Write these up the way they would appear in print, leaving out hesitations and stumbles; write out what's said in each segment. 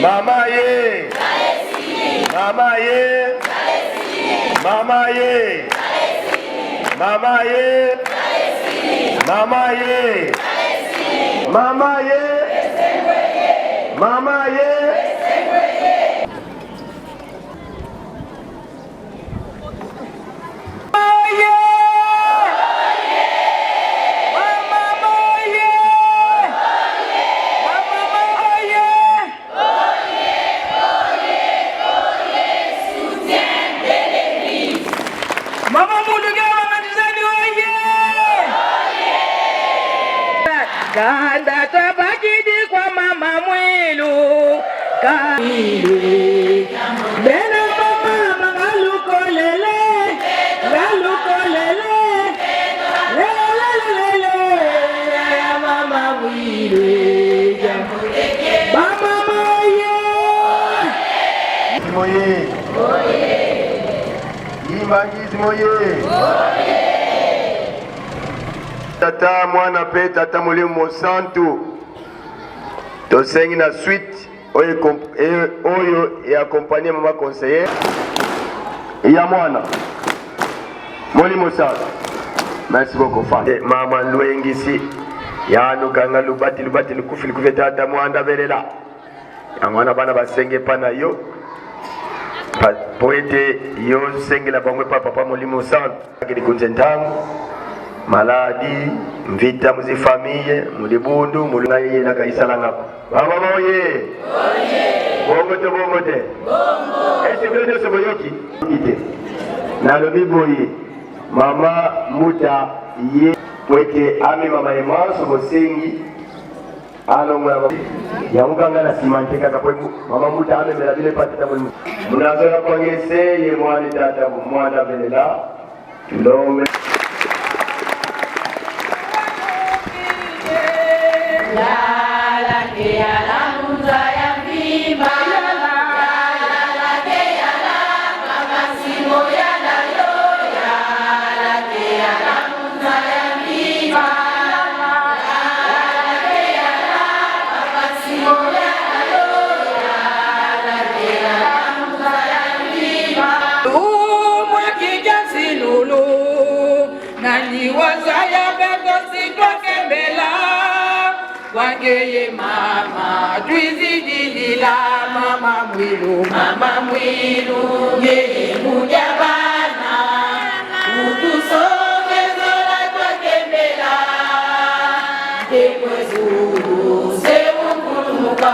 Mama ye. Mama ye. Mama ye. Mama ye. Mama ye. Mama ye. Mama ye. Kanda tabakidi kwa mama mwilu Kamilu Bena mama galukolele Galukolele Lelelelele Mama mwilu Mama moye Moye Imangizi moye Tata mwana pe tata molimo santo tosengi na suite oyo et accompagner maman conseiller ya mwana molimo santo. Merci beaucoup femme. Mama Luengisi yanu kanga lubati lukufi tata mwanda belela ya mwana bana basenge pana yo poete yo sengela bangwe papa molimo santo akili kunzentango maladi mvita muzi famille mulibundu mulungaye na kaisala ngako mama moye bongote bongo ese bende so boyoki ite na lo biboye mama muta ye kwete ami mama emaso bosengi alo mwana ya muganga na simante kaka kwa mama muta ame bela bile patita mulmu munazo ya kwangese ye mwani tata mwana belela tulome Wangeye mama twizidilila mama mwilu yeye mujabana utusogezola twakembela ekwezulu sewukulumuka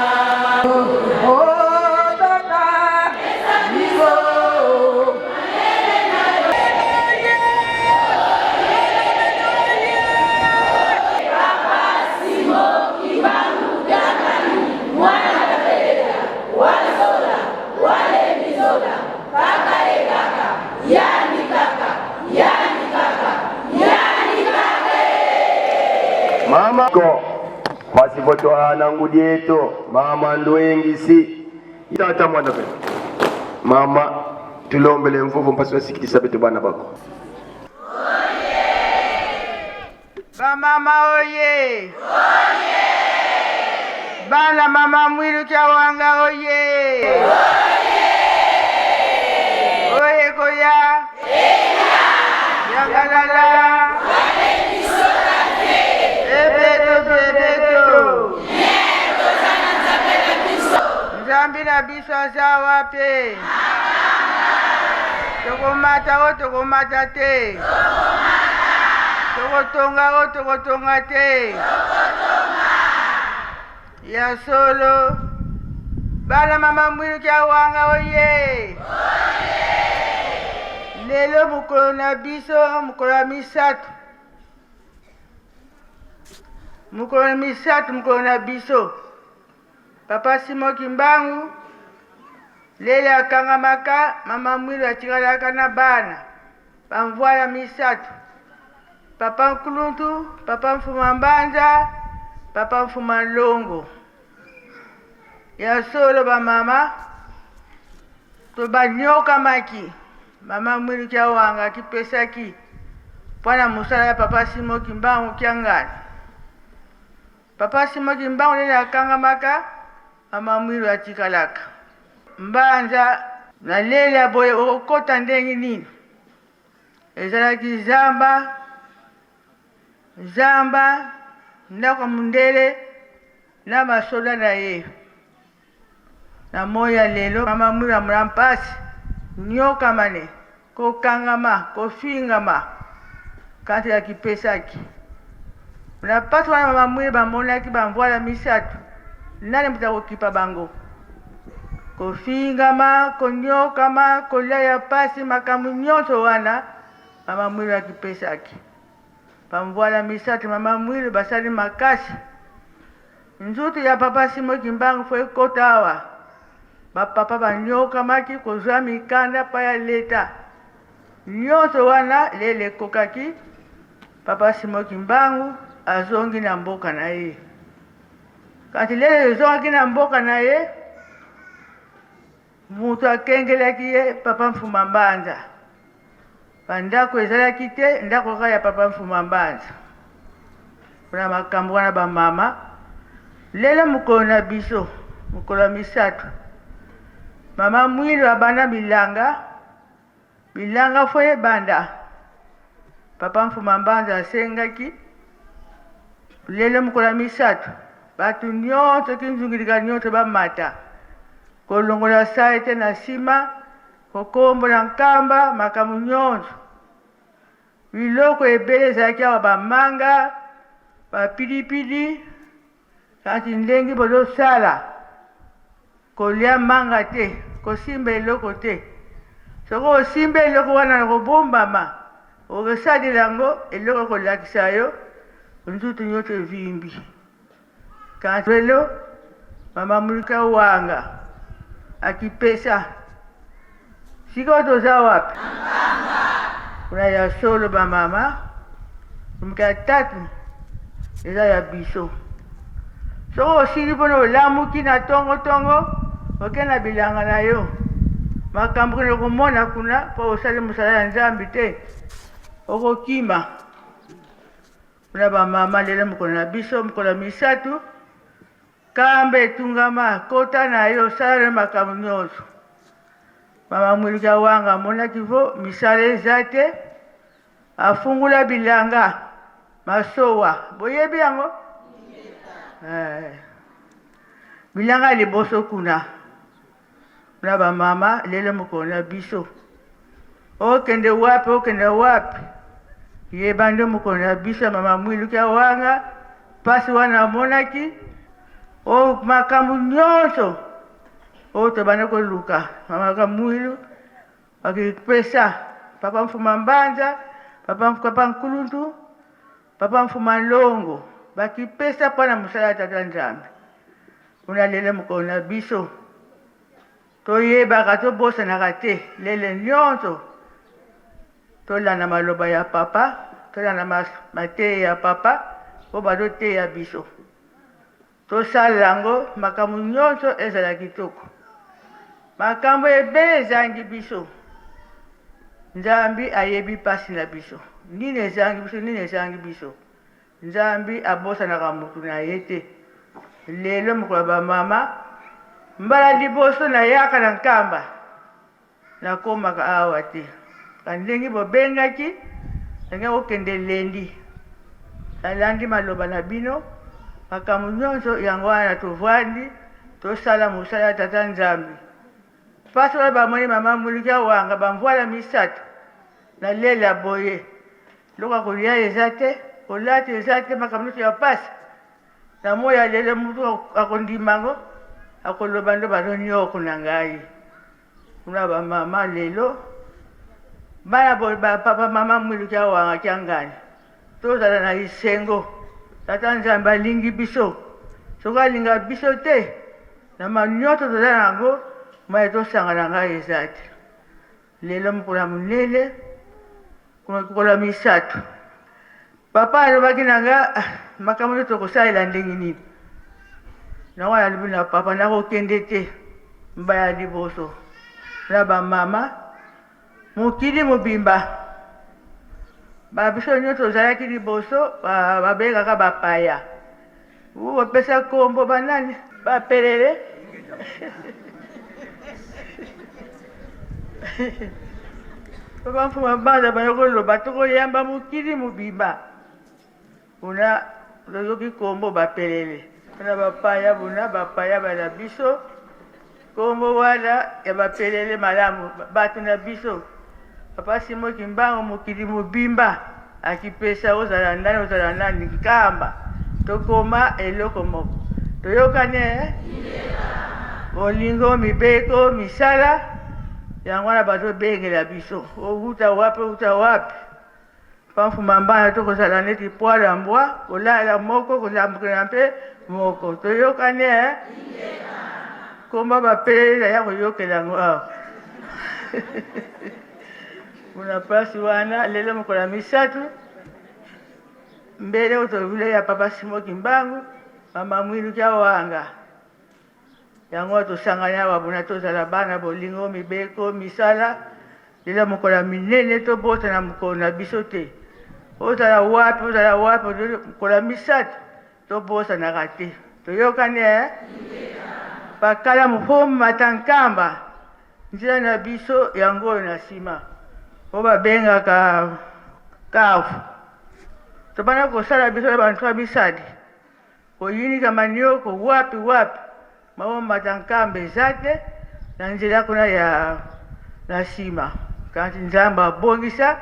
mama ko pasifoto anangudieto mama Luengisi tata mwana pe mama tulombele mvuvu mpasi wasikitisa betu bana bako ba mama oye bana mama mwilu Kyawanga oye oye koya yagalala Nzambila biso aza wapi tokomata te tokotonga te ya solo bana mama mwilu Kyawanga oye lelo mukolo na biso mukolo ya misatu mukolo na biso papa Simo Kimbangu lele akangamaka mama mwilu atikalaka na bana bamvwala misatu papa Nkuluntu papa Mfuma Mbanja papa Mfuma Longo ya solo ba mama to banyoka maki mama mwilu Kyawanga kipesaki pwana musala ya papa Simo Kimbangu kyangana papa Simo Kimbangu lele akangamaka mama mwilu atikalaka mbanza na lela boye okota ndenge nini ezalaki zamba ndako mundele na basoda na ye na moya lelo mama mwilu amula mpasi nyokamane kokangama kofingama kati akipesaki na mpasi wana mama mwilu bamonaki bamvwala misato nani mutu akokipa bango kofingama konyokama kolia ya pasi makambo nyonso wana mama mwilu akipesaki bamvwala misato mama mwilu basali makasi nzutu ya papa Simon Kimbangu fo ekota awa bapapa banyokamaki kozwa mikanda pa ya leta nyonso wana lele ekokaki papa Simon Kimbangu azongi na mboka na ye kati lele ezongaki na mboka na ye mutu akengelaki ye papa Mfuma Mbanza bandako ezalaki te ndako kaka ya papa Mfuma Mbanza mpona makambo wana bamama lelo mokolo na biso mokolo misato mama mwilu abanda bilanga fo ebanda papa Mfuma Mbanza asengaki lelo mokolo misato bato nyonso kinzungilika nyonso bamata kolongola sa ete na nsima kokombola nkamba makambo nyonso biloko ebele ezalaki awa bamanga bapilipili kati ndenge bozosala kolia manga te kosimba eloko te soko osimba eloko wana na kobombama okosalela yango eloko kolakisa yo nzutu nyonso evimbi kati lelo mama mulika wanga akipesa siko toza wapi kuna ya solo bamama mika tatu eza ya biso soko osili mpona olamuki na tongotongo oke na bilanga na yo makambo kene okomona kuna mpo osali mosala ya nzambi te okokima mpona bamama lelo mokolo na biso mokolo misato kamba etungama kota na yo osala makambo nyonso mama mwilika wanga amonaki vo misala eza te afungula bilanga masowa boyebi yango bilanga liboso kuna na bamama lelo mokolo na biso okende wapi yeba nde mokolo na biso mama mwiluka wanga pasi wana amonaki makambo nyonso tobanda koluka mama mwilu akipesa papa Mfuma Mbanza papa Nkuluntu papa Mfuma Longo bakipesa mpona mosala ya tata nzambe kuna lelo mokolo na biso toyebaka tobosanaka te lele nyonso tolanda maloba ya papa tolanda mateya ya papa po bazoteya biso tosala yango makambo nyonso ezala kitoko makambo ebele ezangi biso nzambi ayebi pasi na biso nini ezangi biso nzambi abosanaka mutu na ye te lelo mokolo bamama mbala liboso nayaka na nkamba nakomaka awa te kandenge bobengaki ndenge okende lendi nalandi maloba na bino makambo nyonso yango wana tovwandi tosala mosala ya tata nzambi pasi wana bamoni mama mulika wanga bamvwala misato na lela boye loka kolia eza te kolata eza te makambo nyonso ya pasi na moya lelo mutu akondimango akoloba ndo bazonyoko na ngai kuna bamama lelo bana boye bapapa mama mwiluka wanga kiangani tozala na isengo tata nzambe alingi biso soko alinga biso te na manyoto toza nango maye tosangana ngai eza te lelo mokolo monele mokolo misato papa alobaki na nga makambo nde tokosalela ndenge nini nango nalobi na papa nakokende te mbaya liboso na bamama mokili mobimba babiso nyonso ozalaki liboso babengaka bapaya opesa kombo banani bapelele papa mfuma banda banokoloba tokoyamba mokili mobimba una toyoki kombo bapelele mpona bapaya buna bapaya bana biso kombo wana ya bapelele malamu bato na biso papa Simoki Mbangu mokili mobimba akipesa ozala nani nkamba tokoma eloko moko toyokane bolingo mibeko misala yango wana bazobengela biso outa wapi pamfuma mbana tokozala neti poil ya mbwa kolala moko kolambukela mpe moko toyokane komba bapelele ya koyokela yango awa kuna pasi wana lelo mokola misatu mbele otovile ya papa Simoki Mbangu mama mwilu kya wanga yango tosanganya wabuna tozala bana bolingo mibeko misala lelo mokola minene tobota na mokolo na biso te ozala wapi mokola misatu tobosanaka te toyokane bakala mofomu matankamba nzela na biso yango oyo na nsima oyo babengaka kafu tobanda kosala biso na bantu ya bisadi koyinika manioko wapi maomata nkamba eza te na nzela kuna ya na nsima kanti nzambe abongisa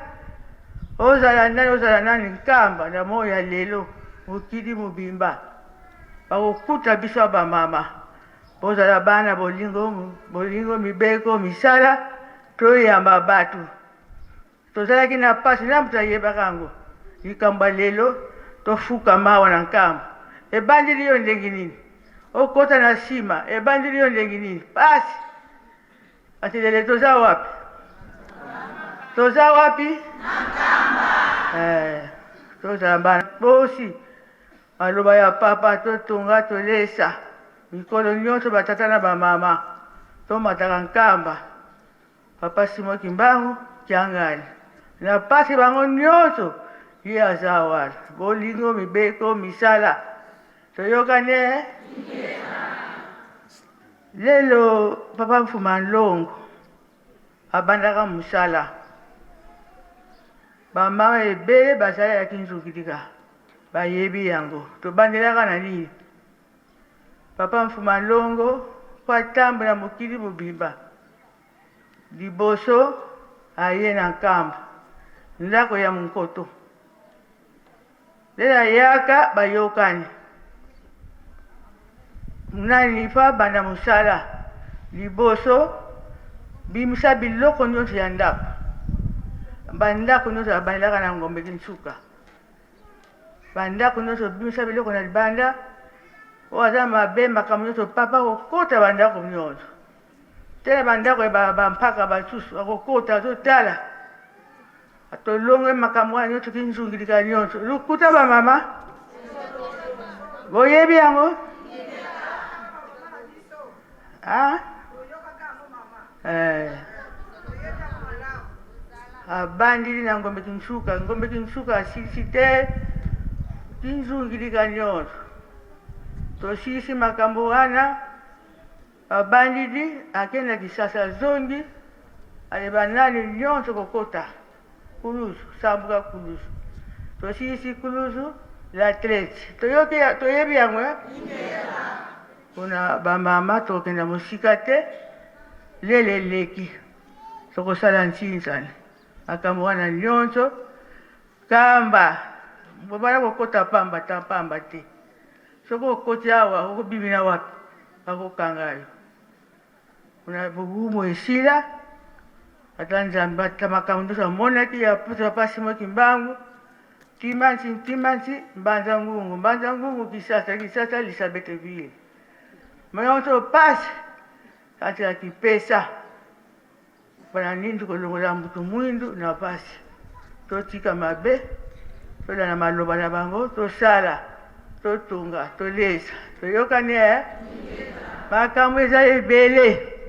ozala nani nkamba na moyo ya lelo mokili mobimba bakokuta biso ya bamama bozala bana bolingo mibeko misala toyamba bato tozalaki na pasi na moto ayebaka yango likambo lelo tofuka mawa na nkamba ebandeli yo ndenge nini okota na nsima ebandeli yo ndenge nini pasi ati lele toza wapi tozala bana bosi maloba ya papa totonga tolesa mikolo nyonso batata na bamama tomataka nkamba papa Simoki Mbangu kiangani na pasi bango nyonso ye aza wana bolingo mibeko misala toyokane lelo papa Mfuma Nlongo abandaka mosala bamama ebele bazalaki nzokilika bayebi yango tobandelaka na nini papa Mfuma Nlongo po atambola mokili mobimba liboso aye na nkamba ndako ya monkoto lela yaka bayokani nani fa banda mosala liboso bimisa biloko nyonso ya ndako bandako nyonso babandelaka na ngombe kinsuka bandako nyonso bimisa biloko na libanda oyo aza mabe makambo nyonso papa kokota bandako nyonso tena bandako ya bampaka basusu akokota azotala atolonge makambo wana nyonso kinzungilika nyonso lukuta bamama boyebi yango abandili na ngombe kinsuka asilisi te kinzungilika nyonso tosilisi makambo wana abandili akenda kisasa zongi aleba nani nyonso kokota kulusu sambuka kulusu tosilisi kulusu la traite toyebi yango kuna bamama tokenda mosika te lelo eleki tokosala ntinisani makambo wana nyonso kamba bobala kokota pamba te soki okoti awa okobimina wapi bakokanga yo kuna bobumu esila ata nzambe ata makambo nyonso amonaki ya papa Simoki Mbangu timansi mbanza ngungu kisasa Lisabethville mayonso pasi kati ya kipesa mpona nini kolongola mbutu mwindu na pasi totika mabe tola na maloba na bango tosala totunga tolesa toyokane makambo eza ebele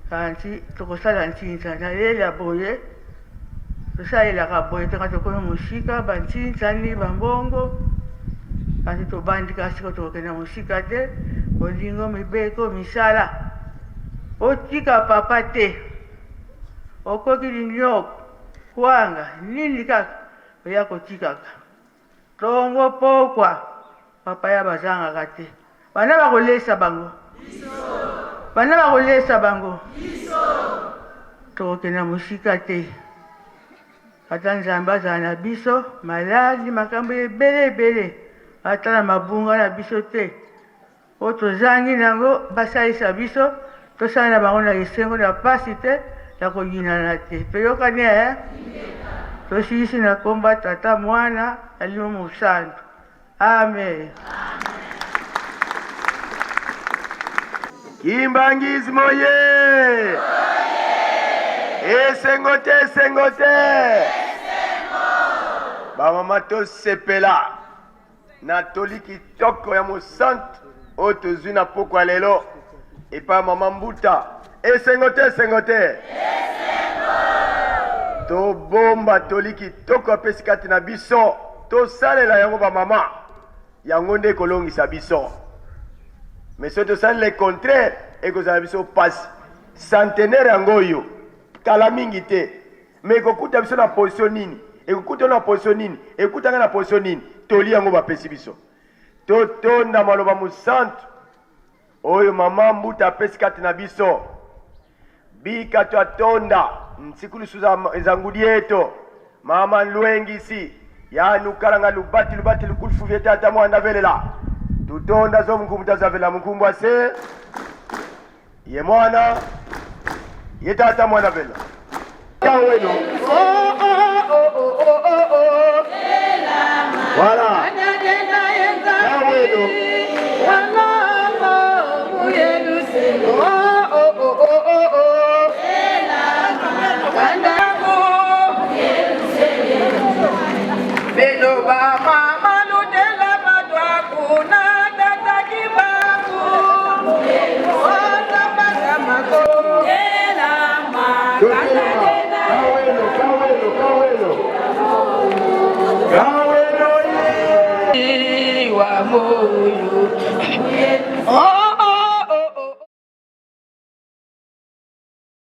kanti tokosala ntinisani alela boye tosalelaka boye tonga tokomi mosika bantinisani bambongo kanti tobandika sika tokokenda mosika te olingo mibeko misala otika papa te okoki linyoko kwanga nini kaka oya kotikaka tongo pokwa papa ya bazangaka te bana bakolesa bango bana bakolesa bango tokokenda mosika te ata nzambe azala na biso maladi makambo ebele ata na mabunga na biso te oyo tozangi nango basalisa biso tosala na bango na esengo na pasi te ya koyinana te toyokani tosilisi na komba tata mwana alimo mosantu amen. Kimbangizi moye! Esengote, esengote! Bamama tosepela na toli kitoko ya mosantu oyo tozwi na pokwa lelo epa mama Mbuta. Esengote, esengote! Tobomba toli kitoko apesi kati na biso tosalela yango bamama yango nde kolongisa biso. Mais ce que le contraire et que vous avez vu passe centenaire angoyo kala mingi te mais kokuta biso na position nini et kokuta na position nini et kokuta na position nini toli yango ba pesi biso to tonda maloba musantu oyo mama Mbuta pesi kati na biso bika to atonda nsikulu suza ezangudi eto mama Lwengisi ya nukalanga lubati lukulufu vyeta ata mwanda velela tutonda zo mkumbu tazavela mkumbu ase ye mwana ye tata mwana vela kaweno voilà kaweno Beno ba mama wa moyo